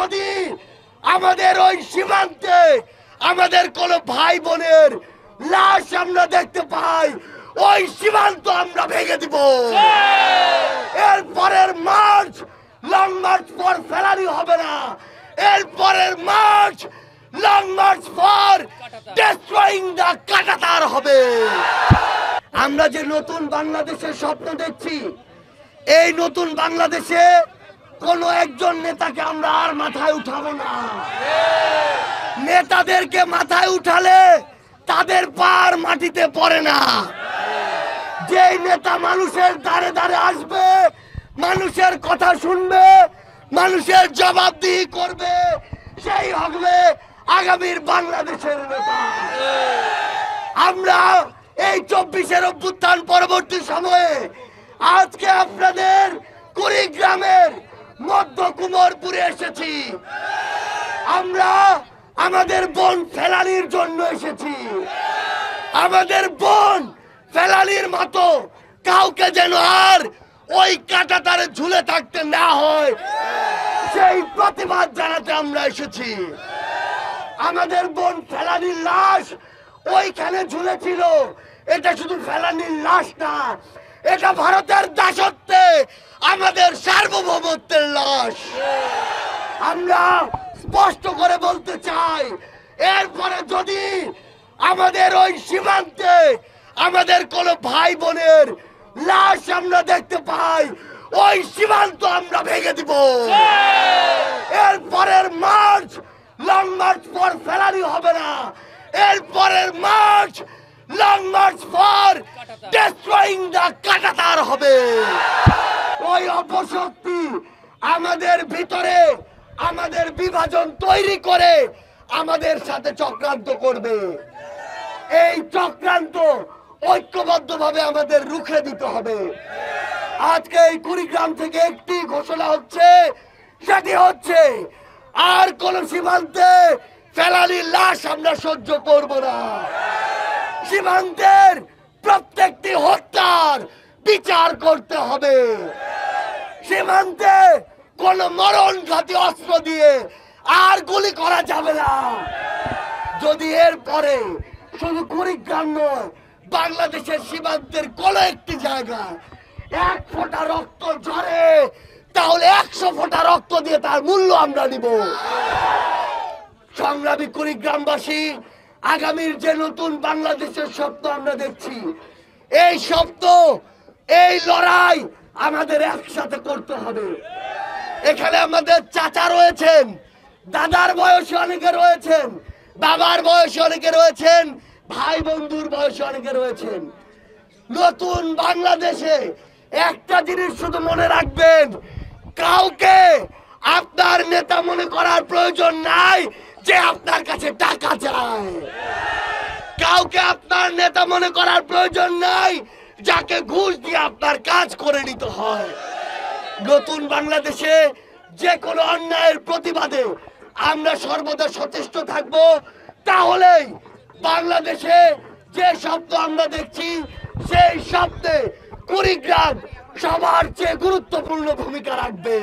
যদি আমাদের ওই সীমান্তে আমাদের কোন ভাই বোনের লাশ আমরা দেখতে পাই, ওই সীমান্ত আমরা ভেঙে দিব। এরপরের march long march for Felani হবে না, এরপরের march long march for destroying the কাঁটাতার হবে। আমরা যে নতুন বাংলাদেশের স্বপ্ন দেখছি, এই নতুন বাংলাদেশে কোন একজন নেতাকে আমরা আর মাথায় উঠাবো না। নেতাদেরকে মাথায় উঠালে তাদের পার মাটিতে পড়ে না। যেই নেতা মানুষের দ্বারে দ্বারে আসবে, মানুষের কথা শুনবে, মানুষের জবাবদিহি করবে, সেই হবে আগামীর বাংলাদেশের নেতা। আমরা এই 24-এর অভ্যুত্থান পরবর্তী সময়ে আজকে আপনাদের কুড়িগ্রামের মধ্য কুমোরপুরে এসেছি। আমরা আমাদের বোন ফেলানির জন্য এসেছি। আমাদের বোন ফেলানির মতো কাউকে যেন আর ওই কাঁটাতারে ঝুলে থাকতে না হয়, সেই প্রতিবাদ জানাতে আমরা এসেছি। আমাদের বোন ফেলানির লাশ ওইখানে ঝুলেছিল, এটা শুধু ফেলানির লাশ না, এটা ভারতের দাসত্বে আমাদের সার্বভৌমত্বের লাশ। আমরা স্পষ্ট করে বলতে চাই, এরপরে যদি আমাদের ওই সীমান্তে আমাদের কোন ভাই বোনের লাশ আমরা দেখতে পাই, ওই সীমান্ত আমরা ভেঙে দিব। এরপরের march long march for Felani হবে না, এরপরের march long march for destroying the কাঁটাতার হবে। ওই অপশক্তি আমাদের ভিতরে আমাদের বিভাজন তৈরি করে আমাদের সাথে চক্রান্ত করবে। এই চক্রান্ত ঐক্যবদ্ধভাবে আমাদের রুখে দিতে হবে। আজকে এই কুড়িগ্রাম থেকে একটি ঘোষণা হচ্ছে, সেটি হচ্ছে আর কোন সীমান্তে ফেলানির লাশ আমরা সহ্য করব না। সীমান্তের প্রত্যেকটি হত্যার বিচার করতে হবে। সীমান্তে কোন মরণঘাতী অস্ত্র দিয়ে আর গুলি করা যাবে না। যদি এরপরে শুধু কুড়িগ্রাম নয়, বাংলাদেশের সীমান্তের কোন একটি জায়গায় 1 ফোঁটা রক্ত ঝরে, তাহলে 100 ফোঁটা রক্ত দিয়ে তার মূল্য আমরা নিব। সংগ্রামী কুড়িগ্রামবাসী, আগামীর যে নতুন বাংলাদেশের স্বপ্ন আমরা দেখছি, এই স্বপ্ন, এই লড়াই আমাদের একসাথে করতে হবে। এখানে আমাদের চাচা রয়েছেন, দাদার বয়সে অনেকে রয়েছেন, বাবার বয়সে অনেকে রয়েছেন, ভাই বন্ধুর বয়সে অনেকে রয়েছেন। নতুন বাংলাদেশে একটা জিনিস শুধু মনে রাখবেন, কাউকে আপনার নেতা মনে করার প্রয়োজন নাই যে আপনার কাছে টাকা চায়। কাউকে আপনার নেতা মনে করার প্রয়োজন নাই যাকে ঘুষ দিয়ে আপনার কাজ করে নিতে হয়। নতুন বাংলাদেশে যে কোনো অন্যায়ের প্রতিবাদে আমরা সর্বদা সচেষ্ট থাকব। তাহলেই বাংলাদেশে যে স্বপ্ন আমরা দেখছি, সেই স্বপ্নে কুড়িগ্রাম সবার চেয়ে গুরুত্বপূর্ণ ভূমিকা রাখবে।